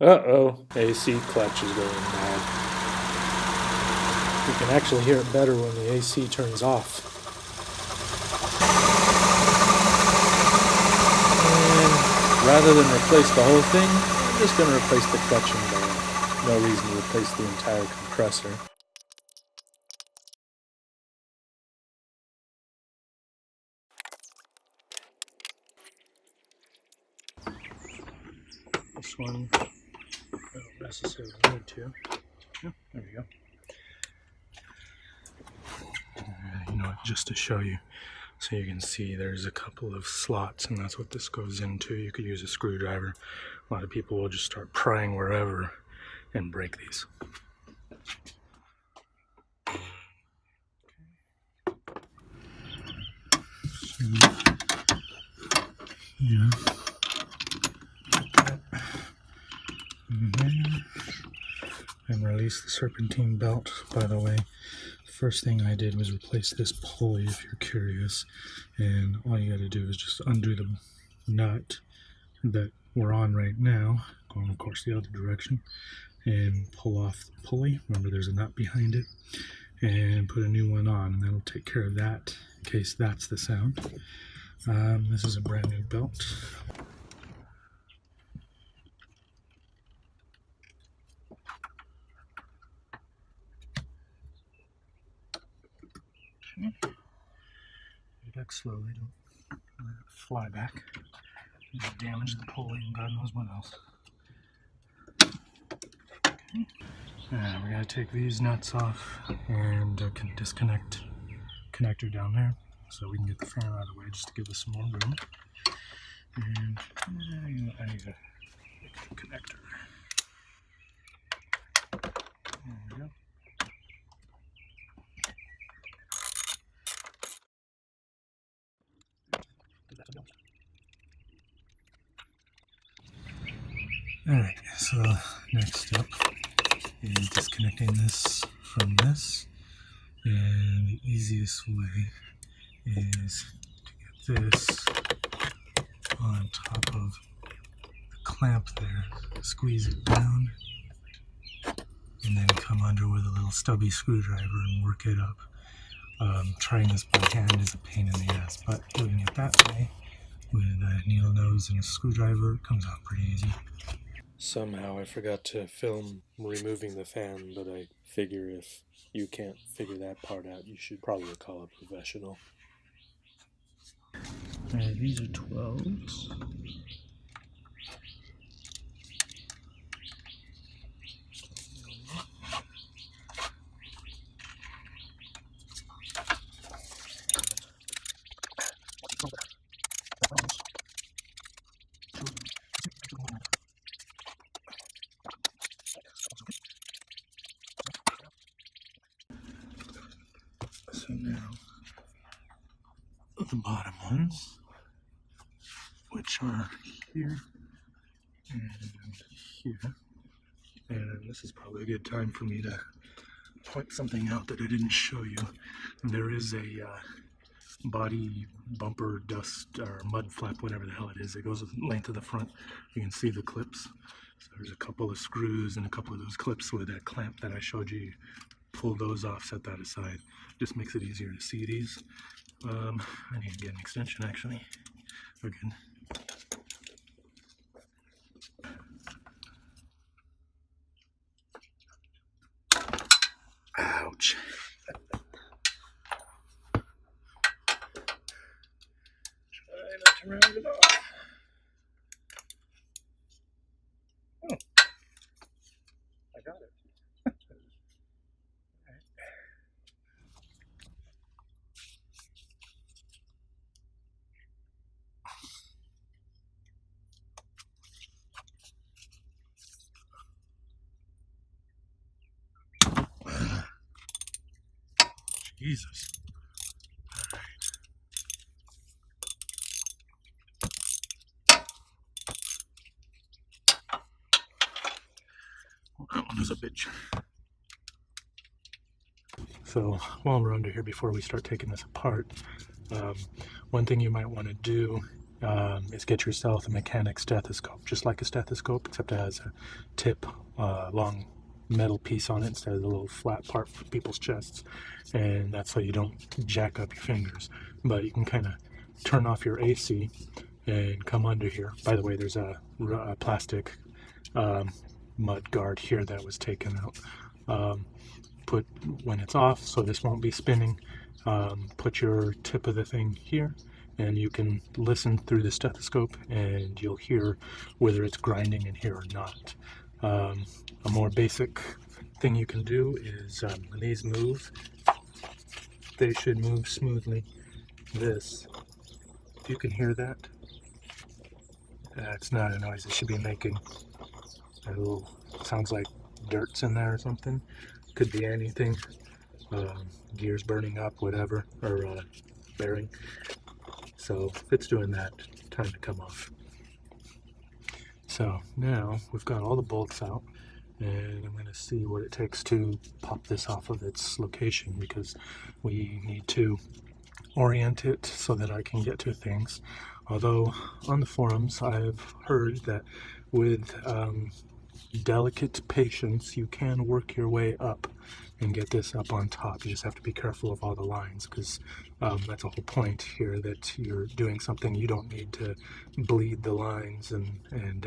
Uh-oh, AC clutch is going mad. You can actually hear it better when the AC turns off. And rather than replace the whole thing, I'm just going to replace the clutch and bearing. No reason to replace the entire compressor. This one, I don't necessarily need to. Oh, there we go. You know what, just to show you, so you can see there's a couple of slots, and that's what this goes into. You could use a screwdriver. A lot of people will just start prying wherever and break these. Yeah. And release the serpentine belt. By the way, the first thing I did was replace this pulley, if you're curious, and all you got to do is just undo the nut that we're on right now, going of course the other direction, and pull off the pulley. Remember, there's a nut behind it, and put a new one on, and that'll take care of that in case that's the sound. This is a brand new belt. Go back slowly, don't let it fly back. You damage the pulley and God knows what else. Okay. Now we gotta take these nuts off and disconnect connector down there so we can get the fan out of the way, just to give us some more room. And I need a connector. There we go. Alright, so next step is disconnecting this from this, and the easiest way is to get this on top of the clamp there, squeeze it down, and then come under with a little stubby screwdriver and work it up. Trying this by hand is a pain in the ass, but doing it that way with a needle nose and a screwdriver, it comes out pretty easy. Somehow I forgot to film removing the fan, but I figure if you can't figure that part out, you should probably call a professional. These are 12s. So now, the bottom ones, which are here and here, and this is probably a good time for me to point something out that I didn't show you. There is a body bumper dust or mud flap, whatever the hell it is. It goes the length of the front. You can see the clips. So there's a couple of screws and a couple of those clips with that clamp that I showed you. Pull those off, set that aside. Just makes it easier to see these. I need to get an extension actually. Again. Ouch. Try not to round it off. Oh, I got it. Jesus. Well, that one was a bitch. So while we're under here, before we start taking this apart, one thing you might want to do is get yourself a mechanic stethoscope, just like a stethoscope, except it has a tip, long metal piece on it instead of the little flat part for people's chests, and that's so you don't jack up your fingers. But you can kind of turn off your AC and come under here. By the way, there's a plastic mud guard here that was taken out. Put when it's off, so this won't be spinning. Put your tip of the thing here, and you can listen through the stethoscope and you'll hear whether it's grinding in here or not. A more basic thing you can do is when these move, they should move smoothly. This, if you can hear that, it's not a noise it should be making. A little, sounds like dirt's in there or something. Could be anything. Gears burning up, whatever, or bearing. So if it's doing that, time to come off. So now we've got all the bolts out, and I'm going to see what it takes to pop this off of its location, because we need to orient it so that I can get to things. Although on the forums I've heard that with delicate patience you can work your way up and get this up on top. You just have to be careful of all the lines, because that's the whole point here, that you're doing something you don't need to bleed the lines and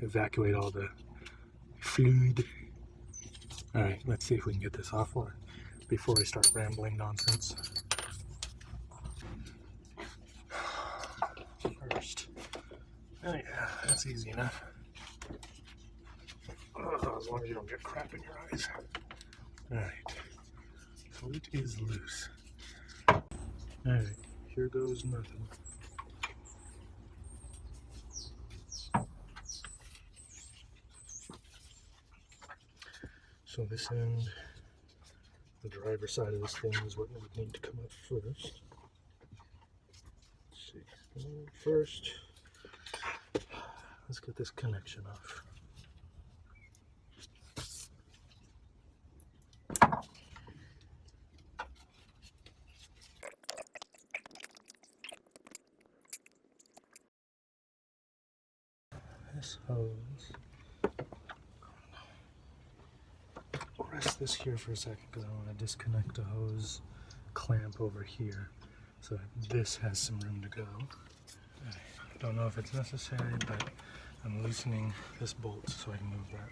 evacuate all the fluid. Alright, let's see if we can get this off before I start rambling nonsense. First, oh yeah, that's easy enough. As long as you don't get crap in your eyes. Alright, so it is loose. Alright, here goes nothing. So this end, the driver's side of this thing, is what would need to come up first. Let's see. First, let's get this connection off. This hose. I'll rest this here for a second because I want to disconnect a hose clamp over here so that this has some room to go. I don't know if it's necessary, but I'm loosening this bolt so I can move that.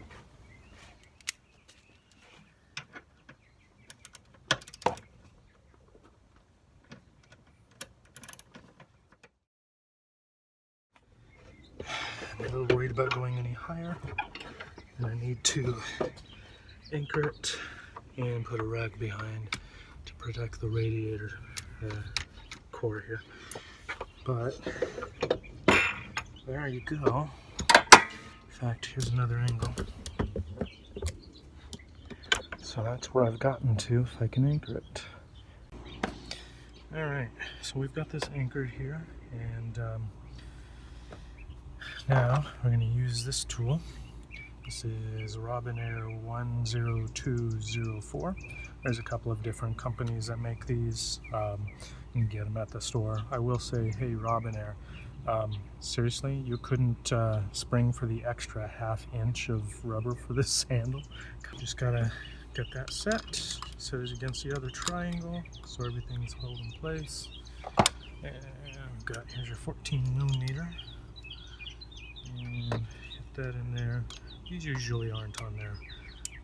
I'm a little worried about going any higher, and I need to anchor it and put a rack behind to protect the radiator core here. But there you go. In fact, here's another angle. So that's where I've gotten to, if I can anchor it. Alright, so we've got this anchored here, and now we're going to use this tool. This is Robinair 10204. There's a couple of different companies that make these. You can get them at the store. I will say, hey Robinair, seriously, you couldn't spring for the extra ½ inch of rubber for this handle? Just gotta get that set so it's against the other triangle so everything's held in place. And we've got, here's your 14mm. And get that in there. These usually aren't on there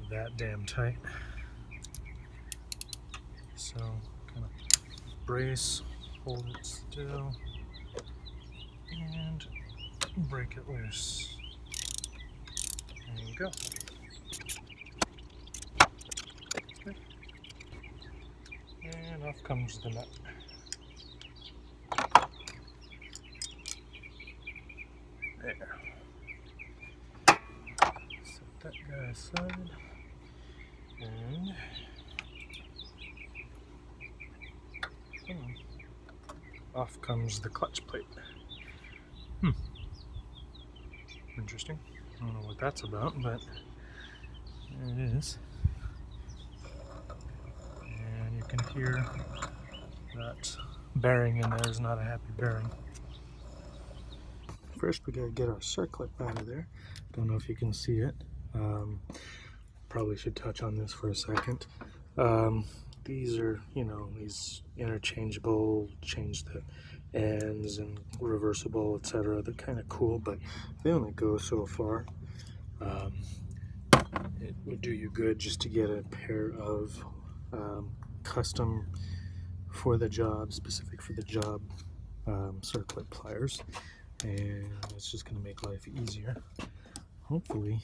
that damn tight. So kind of brace, hold it still, and break it loose. There you go. Okay. And off comes the nut. There. Set that guy aside, and off comes the clutch plate. Interesting. I don't know what that's about, but there it is. And you can hear that bearing in there is not a happy bearing. first we gotta get our circlip out of there. Don't know if you can see it. Probably should touch on this for a second. These are, you know, these interchangeable, change the ends and reversible, etc. They're kind of cool, but they only go so far. It would do you good just to get a pair of custom for the job, specific for the job circlip pliers, and it's just going to make life easier, hopefully.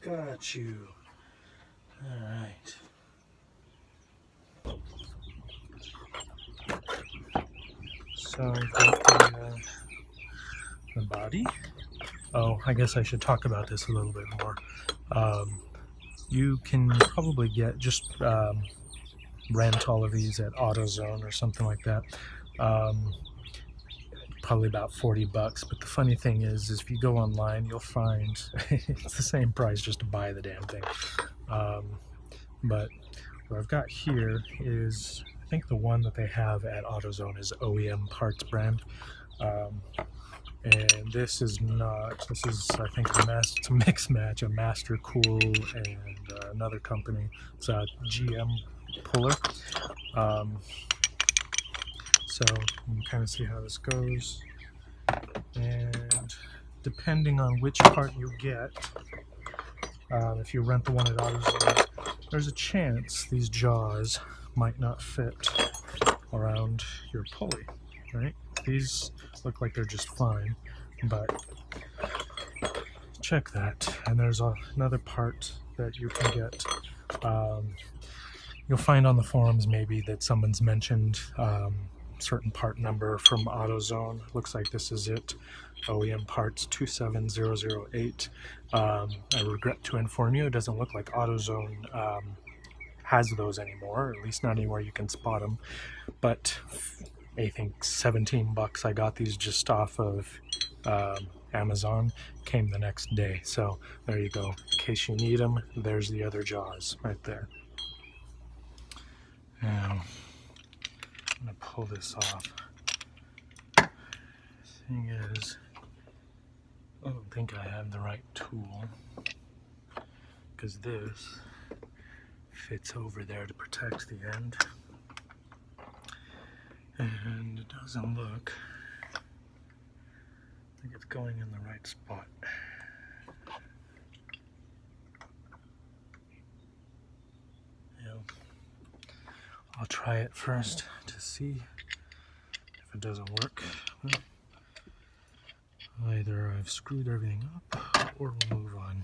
Got you. Alright. So I've got the body. Oh, I guess I should talk about this a little bit more. You can probably get just rent all of these at AutoZone or something like that. Probably about 40 bucks, but the funny thing is if you go online you'll find it's the same price just to buy the damn thing. But what I've got here is, I think the one that they have at AutoZone is OEM Parts brand, and this is not, this is I think it's a mix match, a Master Cool and another company. It's a GM puller. So you can kind of see how this goes, and depending on which part you get, if you rent the one at AutoZone, there's a chance these jaws might not fit around your pulley, right? These look like they're just fine, but check that. And there's another part that you can get. You'll find on the forums maybe that someone's mentioned certain part number from AutoZone. Looks like this is it. OEM Parts 27008. I regret to inform you, it doesn't look like AutoZone has those anymore, or at least not anywhere you can spot them. But I think 17 bucks. I got these just off of Amazon. Came the next day. So there you go. In case you need them, there's the other jaws right there. Now, I'm going to pull this off. Thing is, I don't think I have the right tool, because this fits over there to protect the end, and it doesn't look like it's going in the right spot. I'll try it first to see if it doesn't work. Well, either I've screwed everything up or we'll move on.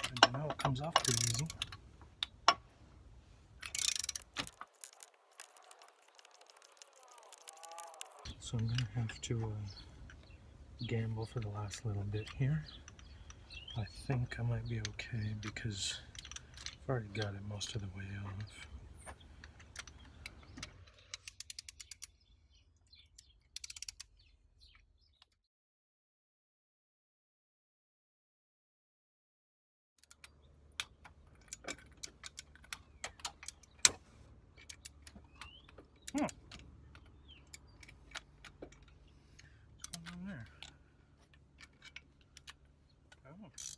And now it comes off pretty easy. So I'm going to have to gamble for the last little bit here. I think I might be okay because I've already got it most of the way off. What's going on there? Oh. This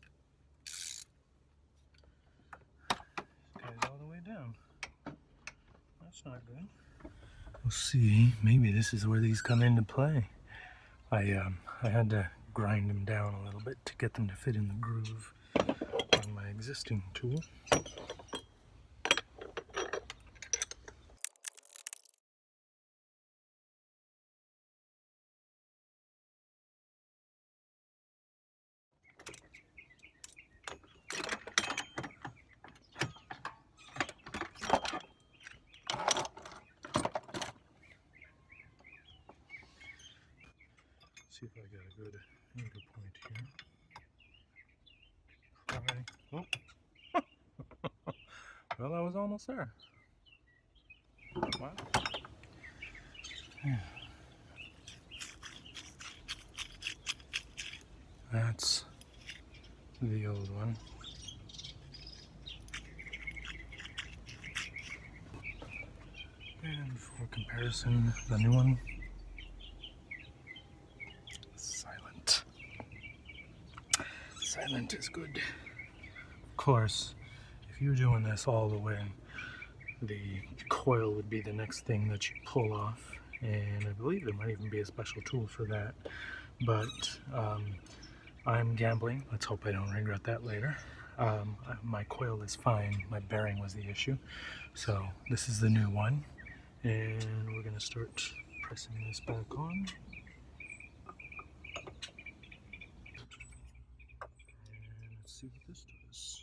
guy's all the way down. That's not good. We'll see. Maybe this is where these come into play. I had to grind them down a little bit to get them to fit in the groove on my existing tool. see if I got a good anchor point here. Oh. Well, I was almost there. Wow. Yeah. That's the old one. And for comparison, the new one. Silent. Silent is good. Of course, if you're doing this all the way, the coil would be the next thing that you pull off. And I believe there might even be a special tool for that. But I'm gambling. Let's hope I don't regret that later. My coil is fine. My bearing was the issue. So this is the new one. And we're going to start pressing this back on. And let's see what this does.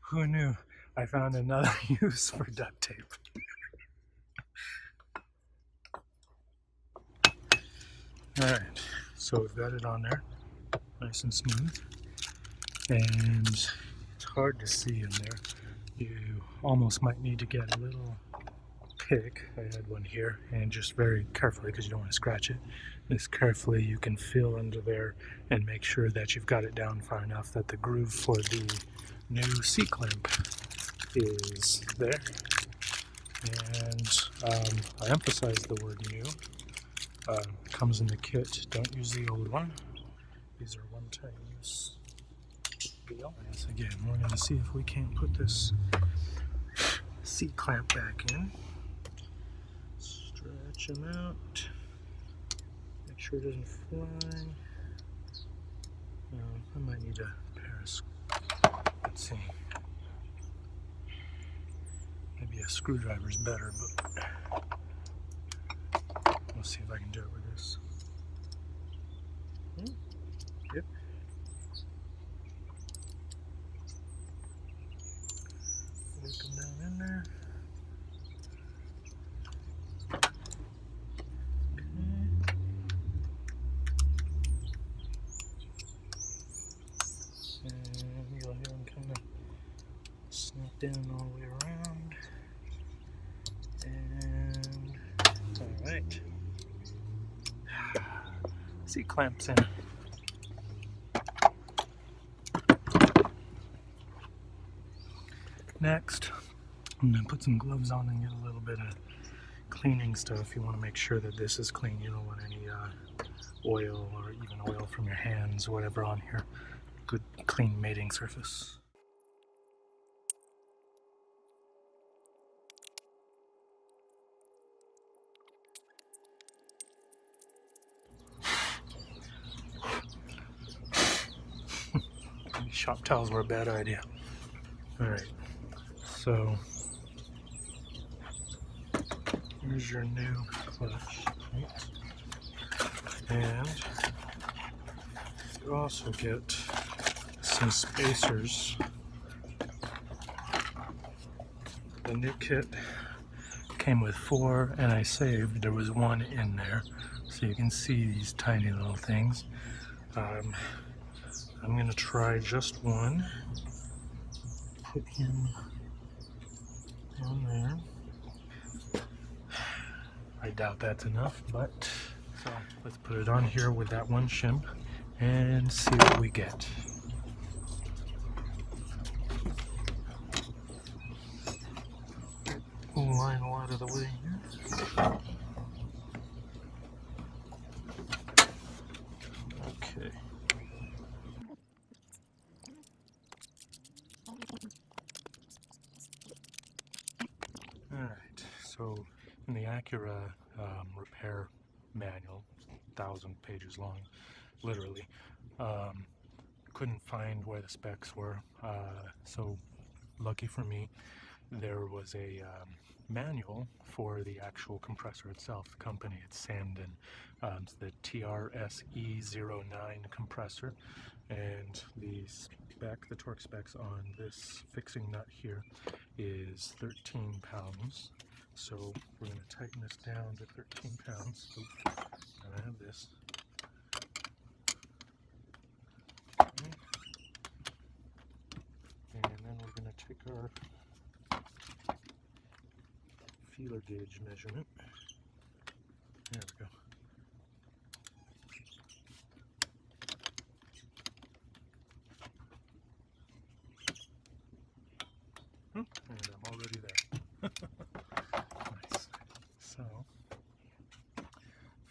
Who knew? I found another use for duct tape. Alright, so we've got it on there, nice and smooth, and it's hard to see in there. You almost might need to get a little pick. I had one here, and just very carefully, because you don't want to scratch it, just carefully you can feel under there and make sure that you've got it down far enough that the groove for the new C-clamp is there. And I emphasize the word new. It comes in the kit. Don't use the old one. These are one-time use deal. Yes, again, we're going to see if we can't put this C-clamp back in. Stretch them out. Make sure it doesn't fly. I might need a pair of, let's see. Maybe a screwdriver's better, but we'll see if I can do it with this. Yep. Work them down in there. Okay. And you'll hear them kind of snap down all the way around. And alright. C-clamps in. Next, I'm going to put some gloves on and get a little bit of cleaning stuff. You want to make sure that this is clean. You don't want any oil or even oil from your hands, whatever on here. Good clean mating surface. Maybe shop towels were a bad idea. Alright, so here's your new clutch, right? And you also get some spacers. The new kit came with 4, and I saved. There was 1 in there, so you can see these tiny little things. I'm gonna try just one. Put him on there. I doubt that's enough, but so let's put it on here with that one shim and see what we get. Line a lot of the way here. Okay. Alright, so in the Acura repair manual, 1,000 pages long, literally, couldn't find where the specs were, so lucky for me, there was a manual for the actual compressor itself. The company, it's Sandon. It's the TRSE09 compressor, and the torque specs on this fixing nut here is 13 pounds. So we're going to tighten this down to 13 pounds. Oops, and I have this. Okay. And then we're going to take our feeler gauge measurement. There we go. And I'm already there. Nice. So,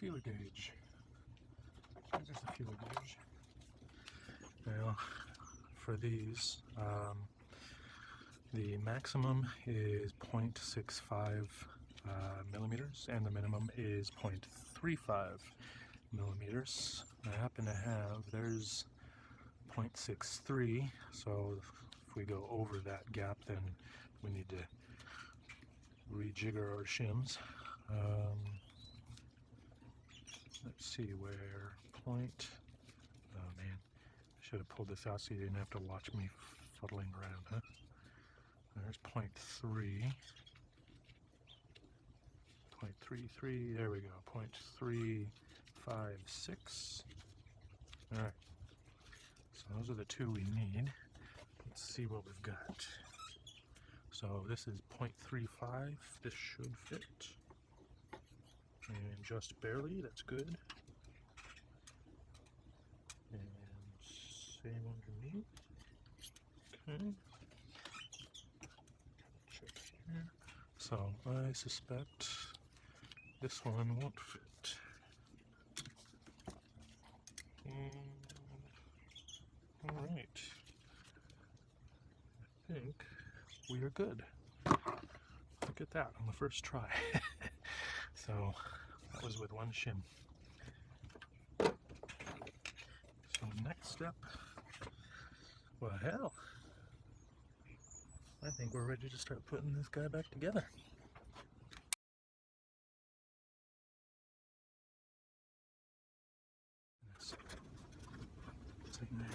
feeler gauge. There's the feeler gauge. Now, for these, the maximum is 0.65 millimeters, and the minimum is 0.35 millimeters. I happen to have, there's 0.63, so if we go over that gap, then we need to rejigger our shims. Let's see where oh man, I should have pulled this out so you didn't have to watch me fuddling around, huh? There's 0.3. 0.33, there we go, 0.356. Alright, so those are the two we need. Let's see what we've got. So this is 0.35, this should fit. And just barely, that's good. And same underneath. Okay. Check here. So I suspect this one won't fit. Alright. I think we are good. Look at that on the first try. So that was with one shim. So next step, well hell, I think we're ready to start putting this guy back together.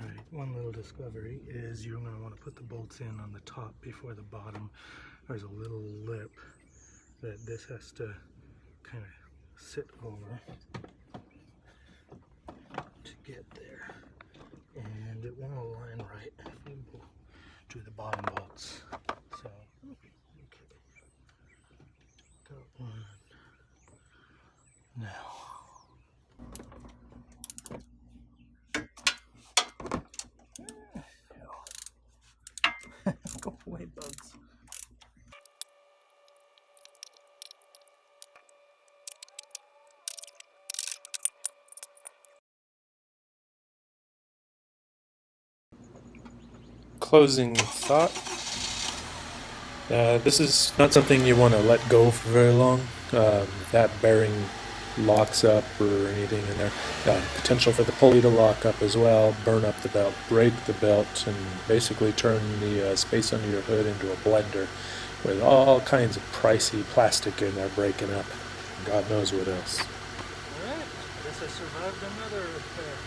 Alright, one little discovery is you're going to want to put the bolts in on the top before the bottom. There's a little lip that this has to kind of sit over to get there, and it won't align right if we do the bottom bolts. So, okay, got one now. Go away, bugs. Closing thought. This is not something you want to let go for very long. If that bearing locks up or anything in there, potential for the pulley to lock up as well, burn up the belt, break the belt, and basically turn the space under your hood into a blender with all kinds of pricey plastic in there breaking up. God knows what else. Alright, I guess I survived another repair.